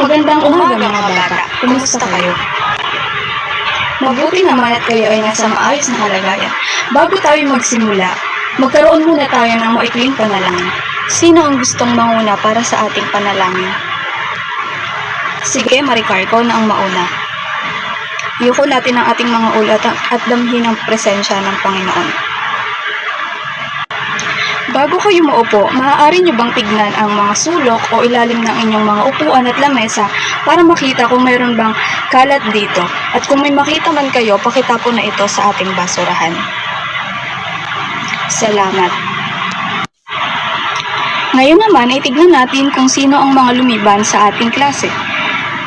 Magandang umaga mga bata. Kumusta kayo? Mabuti naman at kayo ay nasa maayos na kalagayan. Bago tayo magsimula, magkaroon muna tayo ng maikling panalangin. Sino ang gustong manguna para sa ating panalangin? Sige, Maricar, ikaw na ang mauna. Yuko natin ang ating mga ulo at damhin ang presensya ng Panginoon. Bago kayo maupo, maaari nyo bang tignan ang mga sulok o ilalim ng inyong mga upuan at lamesa para makita kung mayroon bang kalat dito? At kung may makita man kayo, pakitapon na ito sa ating basurahan. Salamat. Ngayon naman ay tignan natin kung sino ang mga lumiban sa ating klase.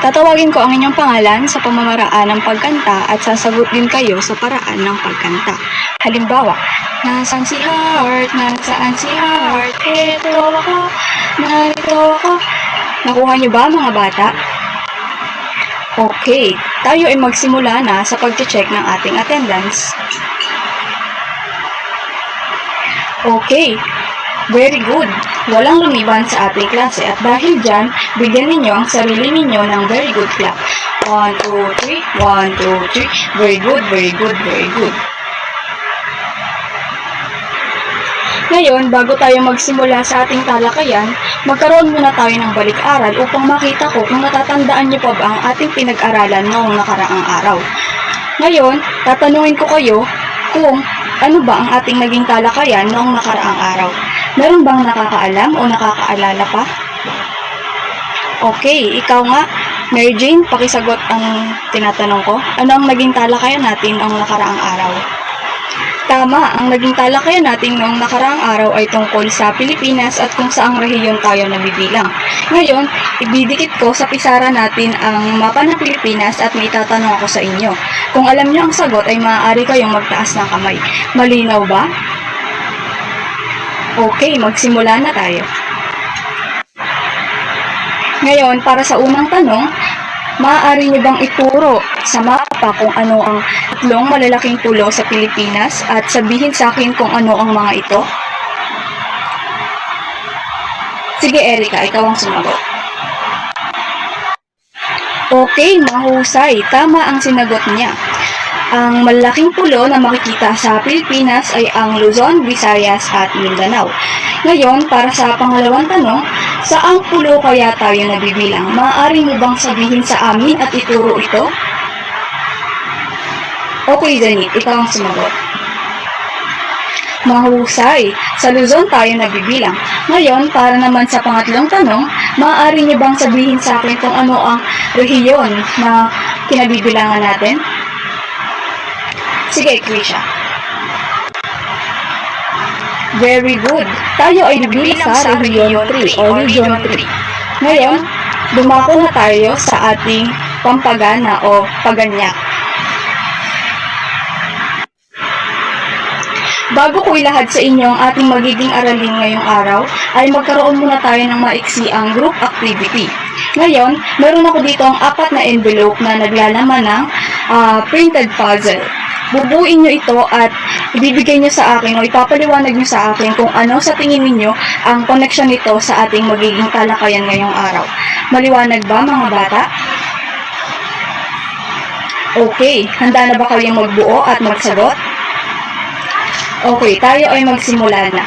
Tatawagin ko ang inyong pangalan sa pamamaraan ng pagkanta at sasagot din kayo sa paraan ng pagkanta. Halimbawa, nasaan si Heart? Nasaan si Heart? Ito ako, narito ako. Nakuha niyo ba mga bata? Okay, tayo ay magsimula na sa pag-check ng ating attendance. Okay, very good. Walang lumiban sa ating klase at dahil dyan, bigyan ninyo ang sarili ninyo ng very good clap. 1, 2, 3, 1, 2, 3. Very good, very good, very good. Ngayon, bago tayo magsimula sa ating talakayan, magkaroon muna tayo ng balik-aral upang makita ko kung natatandaan niyo pa ba ang ating pinag-aralan noong nakaraang araw. Ngayon, tatanungin ko kayo kung ano ba ang ating naging talakayan noong nakaraang araw. Meron bang nakakaalam o nakakaalala pa? Okay, ikaw nga, Mary Jane, pakisagot ang tinatanong ko. Ano ang naging talakayan natin noong nakaraang araw? Tama, ang naging talakayan natin noong nakaraang araw ay tungkol sa Pilipinas at kung saang rehiyon tayo nabibilang. Ngayon, ibidikit ko sa pisara natin ang mapa ng Pilipinas at may itatanong ako sa inyo. Kung alam nyo ang sagot ay maaari kayong magtaas ng kamay. Malinaw ba? Okay, magsimula na tayo. Ngayon, para sa unang tanong, maaari niyo bang ituro sa mapa kung ano ang tatlong malalaking pulo sa Pilipinas at sabihin sa akin kung ano ang mga ito? Sige, Erica, ikaw ang sumagot. Okay, mahusay. Tama ang sinagot niya. Ang malalaking pulo na makikita sa Pilipinas ay ang Luzon, Visayas at Mindanao. Ngayon, para sa pangalawang tanong, saang pulo kaya tayo nabibilang? Maaari mo bang sabihin sa amin at ituro ito? Okay, Janit, ikaw ang sumagot. Mahusay. Sa Luzon tayo nabibilang. Ngayon, para naman sa pangatlong tanong, maaari niyo bang sabihin sa akin kung ano ang rehiyon na kinabibilangan natin? Sige, Krisha. Very good. Tayo ay nabilang sa Region 3 o Region 3. Ngayon, dumako na tayo sa ating Pampagana o Paganyak. Bago ko ilahad sa inyo ang ating magiging aralin ngayong araw, ay magkaroon muna tayo ng maiksiang group activity. Ngayon, meron ako dito ang 4 na envelope na naglalaman ng printed puzzle. Bubuin nyo ito at ibibigay nyo sa akin o ipapaliwanag nyo sa akin kung ano sa tingin ninyo ang connection nito sa ating magiging talakayan ngayong araw. Maliwanag ba mga bata? Okay, handa na ba kayong magbuo at magsagot? Okay, tayo ay magsimula na.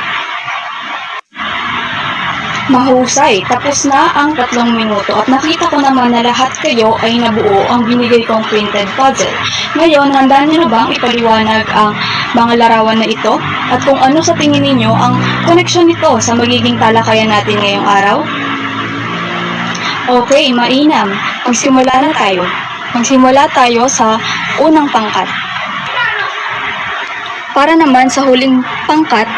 Mahusay, tapos na ang 3 minuto at nakita ko naman na lahat kayo ay nabuo ang binigay kong printed puzzle. Ngayon, handa niyo na bang ipaliwanag ang mga larawan na ito at kung ano sa tingin ninyo ang connection nito sa magiging talakayan natin ngayong araw? Okay, mainam. Magsimula na tayo. Magsimula tayo sa unang pangkat. Para naman sa huling pangkat,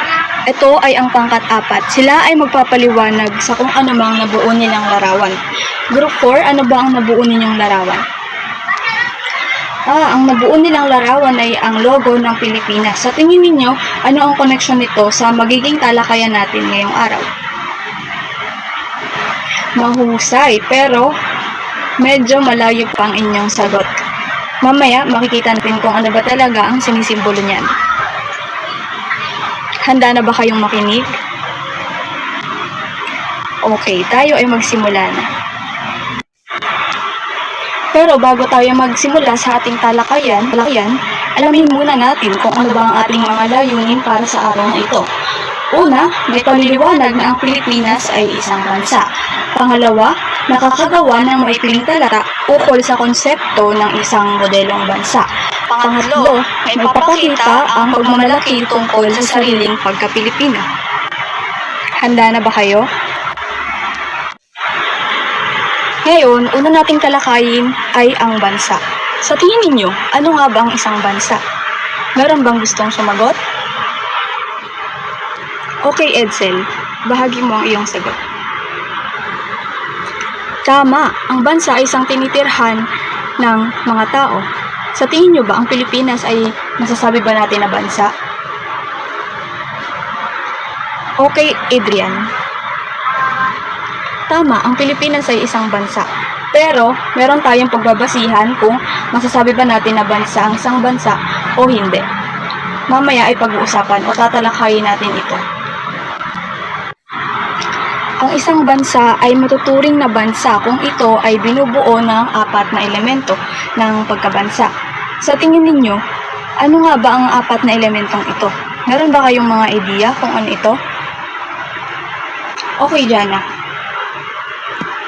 ito ay ang pangkat 4. Sila ay magpapaliwanag sa kung ano bang nabuo nilang larawan. Group 4, ano ba ang nabuo ninyong larawan? Ang nabuo nilang larawan ay ang logo ng Pilipinas. Sa tingin ninyo, ano ang connection nito sa magiging talakayan natin ngayong araw? Mahusay, pero medyo malayo pa ang inyong sagot. Mamaya, makikita natin kung ano ba talaga ang sinisimbolo niyan. Handa na ba kayong makinig? Okay, tayo ay magsimula na. Pero bago tayo magsimula sa ating talakayan, alamin muna natin kung ano ba ang ating mga layunin para sa araw na ito. Una, may paliliwanag na ang Pilipinas ay isang bansa. Pangalawa, nakakagawa ng maikling talata ukol sa konsepto ng isang modelong bansa. Pangatlo, may papakita ang pagmamalaki tungkol sa sariling pagka-Pilipino. Handa na ba kayo? Ngayon, una nating talakayin ay ang bansa. Sa tingin ninyo, ano nga ba ang isang bansa? Meron bang gustong sumagot? Okay, Edsel, bahagi mo ang iyong sagot. Tama, ang bansa ay isang tinitirhan ng mga tao. Sa tingin nyo ba ang Pilipinas ay masasabi ba natin na bansa? Okay, Adrian. Tama, ang Pilipinas ay isang bansa. Pero, meron tayong pagbabasihan kung masasabi ba natin na bansa ang isang bansa o hindi. Mamaya ay pag-uusapan o tatalakayin natin ito. Ang isang bansa ay matuturing na bansa kung ito ay binubuo ng 4 na elemento ng pagkabansa. Sa tingin ninyo, ano nga ba ang 4 na elementong ito? Meron ba kayong mga ideya kung ano ito? Okay, Jana.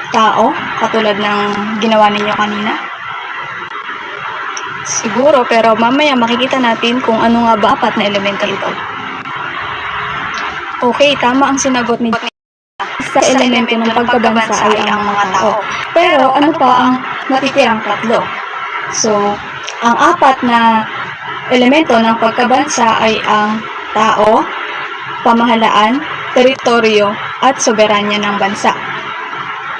Tao, katulad ng ginawa ninyo kanina? Siguro, pero mamaya makikita natin kung ano nga ba 4 na elemento ito. Okay, tama ang sinagot ni sa elemento ng pagkabansa ay ang mga tao. Pero ano pa ang natitirang 3? So, ang 4 na elemento ng pagkabansa ay ang tao, pamahalaan, teritoryo, at soberanya ng bansa.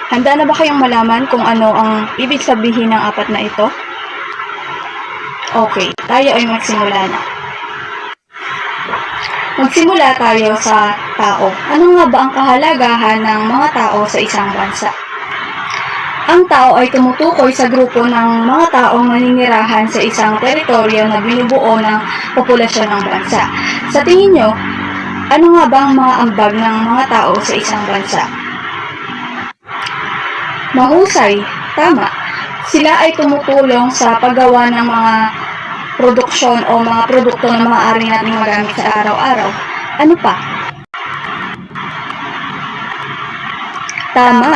Handa na ba kayong malaman kung ano ang ibig sabihin ng 4 na ito? Okay, tayo ay magsimula na. Magsimula tayo sa tao. Ano nga ba ang kahalagahan ng mga tao sa isang bansa? Ang tao ay tumutukoy sa grupo ng mga taong naninirahan sa isang teritoryo na binubuo ng populasyon ng bansa. Sa tingin nyo, ano nga ba ang mga ambag ng mga tao sa isang bansa? Mahusay, tama. Sila ay tumutulong sa paggawa ng mga produksyon o mga produkto na maaari nating magamit sa araw-araw. Ano pa? Tama.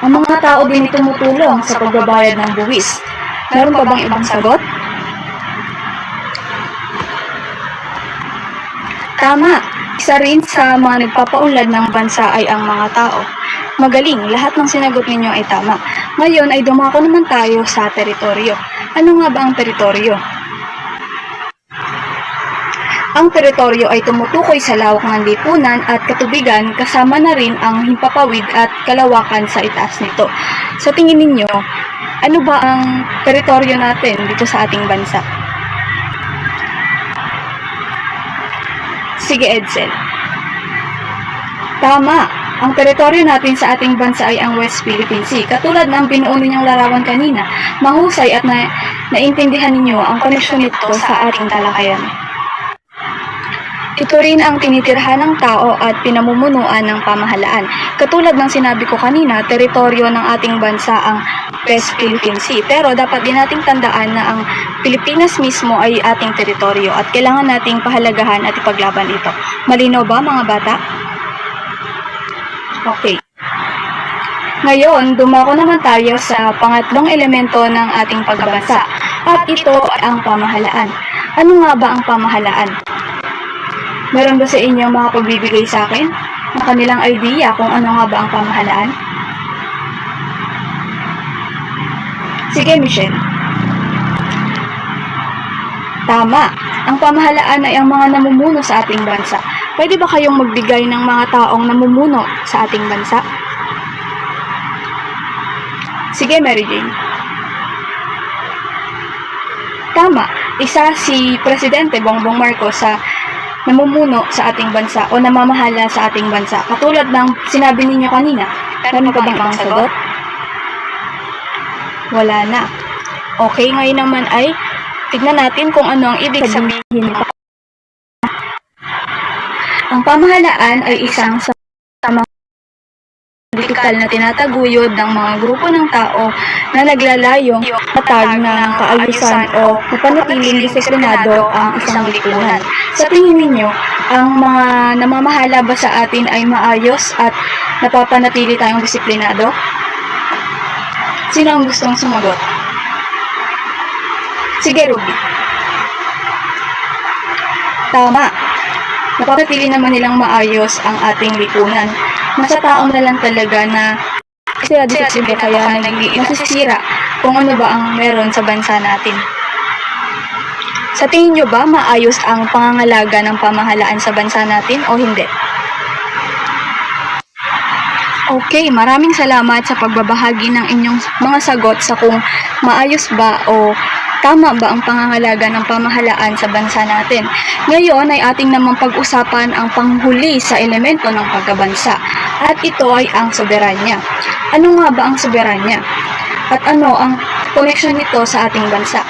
Ang mga tao din ay tumutulong sa pagbabayad ng buwis. Meron pa bang ibang sagot? Tama. Isa rin sa mga nagpapaunlad ng bansa ay ang mga tao. Magaling, lahat ng sinagot ninyo ay tama. Ngayon ay dumako naman tayo sa teritoryo. Ano nga ba ang teritoryo? Ang teritoryo ay tumutukoy sa lawak ng lipunan at katubigan kasama na rin ang himpapawid at kalawakan sa itaas nito. Sa tingin ninyo, ano ba ang teritoryo natin dito sa ating bansa? Sige, Edsel. Tama. Ang teritoryo natin sa ating bansa ay ang West Philippine Sea. Katulad ng binuo ninyong larawan kanina, mahusay at naintindihan ninyo ang koneksyon nito sa ating talakayan. Ito rin ang tinitirhan ng tao at pinamumunuan ng pamahalaan. Katulad ng sinabi ko kanina, teritoryo ng ating bansa ang West Philippine Sea. Pero dapat din nating tandaan na ang Pilipinas mismo ay ating teritoryo at kailangan nating pahalagahan at ipaglaban ito. Malinaw ba mga bata? Okay. Ngayon, dumako naman tayo sa pangatlong elemento ng ating pagkabansa at ito ay ang pamahalaan. Ano nga ba ang pamahalaan? Meron ba sa inyo mga pagbibigay sa akin ng kanilang idea kung ano nga ba ang pamahalaan? Sige, Michelle. Tama. Ang pamahalaan ay ang mga namumuno sa ating bansa. Pwede ba kayong magbigay ng mga taong namumuno sa ating bansa? Sige, Mary Jane. Tama. Isa si Presidente Bongbong Marcos sa namumuno sa ating bansa o namamahala sa ating bansa. Katulad ng sinabi ninyo kanina. Meron pa bang ibang sagot? Wala na. Okay, ngayon naman ay tignan natin kung ano ang ibig sabihin nito. Ang pamahalaan ay isang samang dito ideologikal na tinataguyod ng mga grupo ng tao na naglalayong matag ng kaayusan o mapanatiling disiplinado ang isang lipunan. Sa tingin ninyo, ang mga namamahala ba sa atin ay maayos at napapanatili tayong disiplinado? Sino ang gustong sumagot? Sige, Ruby. Tama. Napapanatili naman nilang maayos ang ating lipunan. Nasa tao na lang talaga na sila disiplina kaya nasisira kung ano ba ang meron sa bansa natin. Sa tingin nyo ba maayos ang pangangalaga ng pamahalaan sa bansa natin o hindi? Okay, maraming salamat sa pagbabahagi ng inyong mga sagot sa kung maayos ba o tama ba ang pangangalaga ng pamahalaan sa bansa natin. Ngayon ay ating namang pag-usapan ang panghuli sa elemento ng pagkabansa at ito ay ang soberanya. Ano nga ba ang soberanya? At ano ang connection nito sa ating bansa?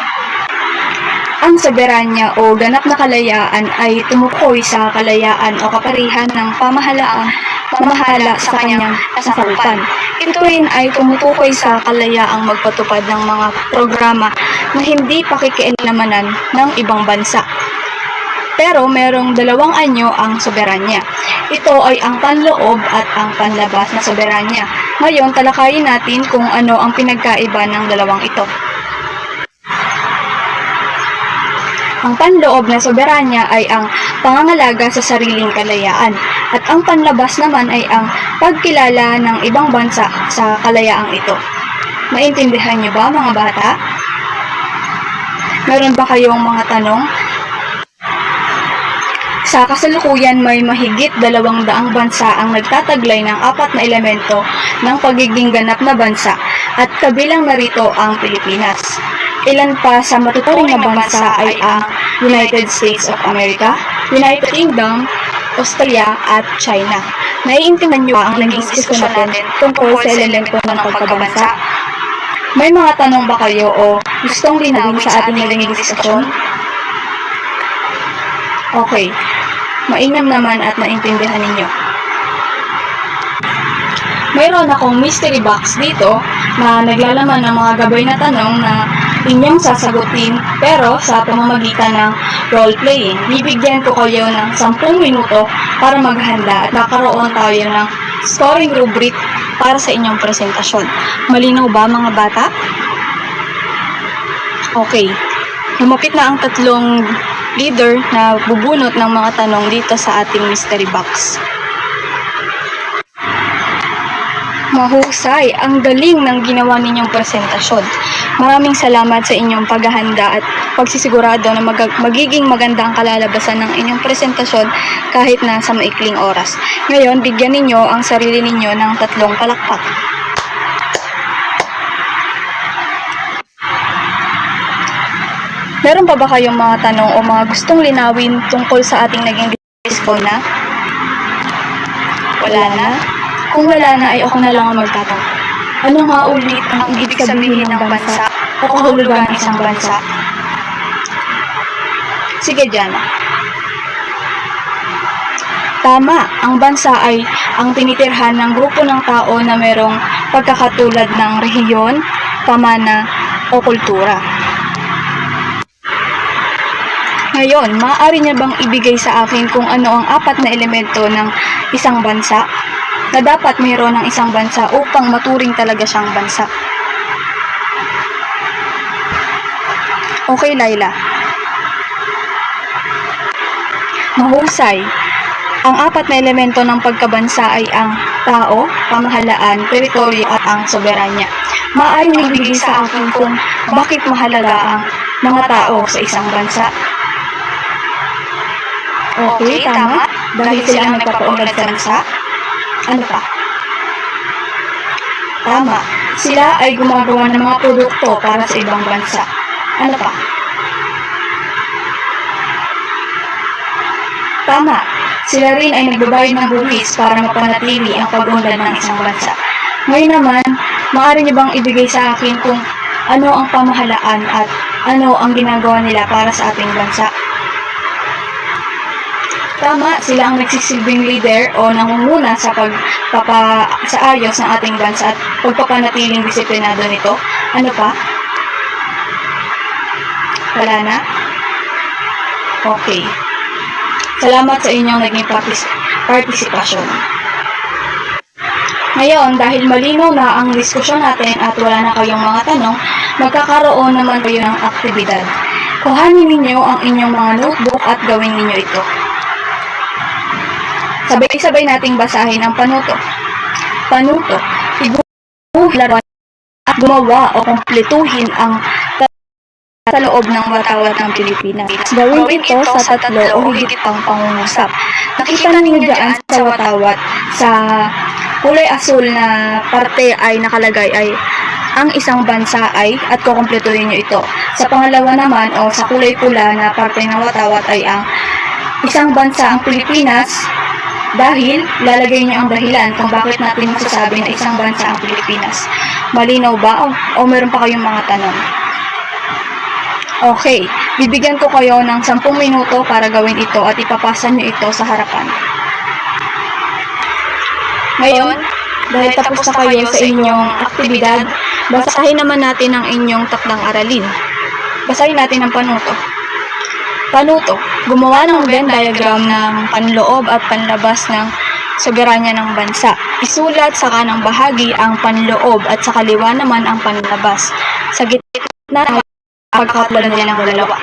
Ang soberanya o ganap na kalayaan ay tumukoy sa kalayaan o kaparihan ng pamahalaan mamahala sa kanyang nasakupan. Ito rin ay tumutukoy sa kalayaang magpatupad ng mga programa na hindi pakikialamanan ng ibang bansa. Pero merong dalawang anyo ang soberanya. Ito ay ang panloob at ang panlabas na soberanya. Ngayon, talakayin natin kung ano ang pinagkaiba ng dalawang ito. Ang panloob na soberanya ay ang pangangalaga sa sariling kalayaan at ang panlabas naman ay ang pagkilala ng ibang bansa sa kalayaang ito. Maintindihan niyo ba mga bata? Meron ba kayong mga tanong? Sa kasalukuyan may mahigit 200 bansa ang nagtataglay ng 4 na elemento ng pagiging ganap na bansa at kabilang narito ang Pilipinas. Ilan pa sa matuturing na bansa ay ang United States of America, United Kingdom, Australia at China. Naiintindihan niyo ba ang naging diskusyon natin tungkol sa elemento ng pagkabansa? May mga tanong ba kayo o gustong linawin sa ating naging diskusyon? Okay, mainam naman at naintindihan ninyo. Mayroon akong mystery box dito na naglalaman ng mga gabay na tanong na inyong sasagutin pero sa pamamagitan ng role-playing. Bibigyan ko kayo ng 10 minuto para maghanda at magkaroon tayo ng scoring rubric para sa inyong presentasyon. Malinaw ba mga bata? Okay. Lumapit na ang 3 leader na bubunot ng mga tanong dito sa ating mystery box. Mahusay, ang galing ng ginawa ninyong presentasyon. Maraming salamat sa inyong paghahanda at pagsisigurado na magiging maganda ang kalalabasan ng inyong presentasyon kahit na sa maikling oras. Ngayon, bigyan ninyo ang sarili ninyo ng 3 palakpak. Meron pa ba kayong mga tanong o mga gustong linawin tungkol sa ating naging diskusyon na? Wala na? Kung wala na ay ako na lang ang magtatanong. Ano nga ulit ang ibig sabihin ng bansa o kahulugan ng isang bansa? Sige, Jana. Tama, ang bansa ay ang tinitirhan ng grupo ng tao na merong pagkakatulad ng rehiyon, pamana o kultura. Ngayon, maaari niya bang ibigay sa akin kung ano ang 4 na elemento ng isang bansa na dapat mayroon ng isang bansa upang maturing talaga siyang bansa? Okay, Laila. Mahusay. Ang 4 na elemento ng pagkabansa ay ang tao, pamahalaan, teritoryo at ang soberanya. Maaari niyo ibigay sa akin kung bakit mahalaga ang mga tao sa isang bansa? Okay, tama. Dahil sila ang nagpapaunlad sa bansa? Ano pa? Tama. Sila ay gumagawa ng mga produkto para sa ibang bansa. Ano pa? Tama. Sila rin ay nagbabayad ng buwis para mapanatili ang pag-unlad ng isang bansa. Ngayon naman, maaari niyo bang ibigay sa akin kung ano ang pamahalaan at ano ang ginagawa nila para sa ating bansa? Tama, sila ang nagsisilbing leader o nangunguna sa sa ayos ng ating bansa at pagpapanatiling disiplinado nito. Ano pa? Wala na? Okay. Salamat sa inyong naging partisipasyon. Ngayon, dahil malinaw na ang diskusyon natin at wala na kayong mga tanong, magkakaroon naman kayo ng aktibidad. Kuhanin ninyo ang inyong mga notebook at gawin ninyo ito. Sabay-sabay nating basahin ang panuto. Panuto. Iguhularan at gumawa o kumpletuhin ang sa loob ng watawat ng Pilipinas. Gawin ito sa 3 o higit pang pangungusap. Nakita ninyo dyan sa watawat, sa kulay asul na parte ay nakalagay ay ang isang bansa ay at kukumpletuhin nyo ito. Sa pangalawa naman o sa kulay pula na parte ng watawat ay ang isang bansa ang Pilipinas dahil lalagay nyo ang dahilan kung bakit natin masasabi na isang bansa ang Pilipinas. Malinaw ba o meron pa kayong mga tanong? Okay, bibigyan ko kayo ng 10 minuto para gawin ito at ipapasa nyo ito sa harapan. Ngayon, dahil tapos na kayo sa inyong aktibidad, basahin naman natin ang inyong takdang aralin. Basahin natin ang panuto. Panuto, gumawa ng Venn diagram ng panloob at panlabas ng soberanya ng bansa. Isulat sa kanang bahagi ang panloob at sa kaliwa naman ang panlabas. Sa gitna ay pagkatulad nila ng dalawa.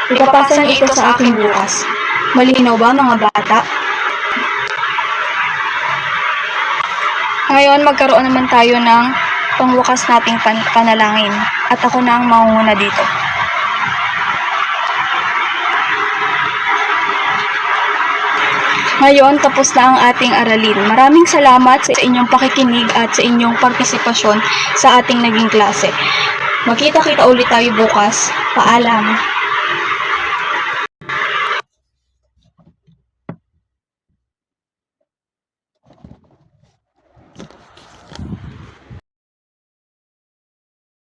Ipapasa niyo ito sa akin bukas. Malinaw ba mga bata? Ngayon, magkaroon naman tayo ng pangwakas nating panalangin. At ako na ang mangunguna dito. Ngayon, tapos na ang ating aralin. Maraming salamat sa inyong pakikinig at sa inyong partisipasyon sa ating naging klase. Magkita-kita ulit tayo bukas. Paalam.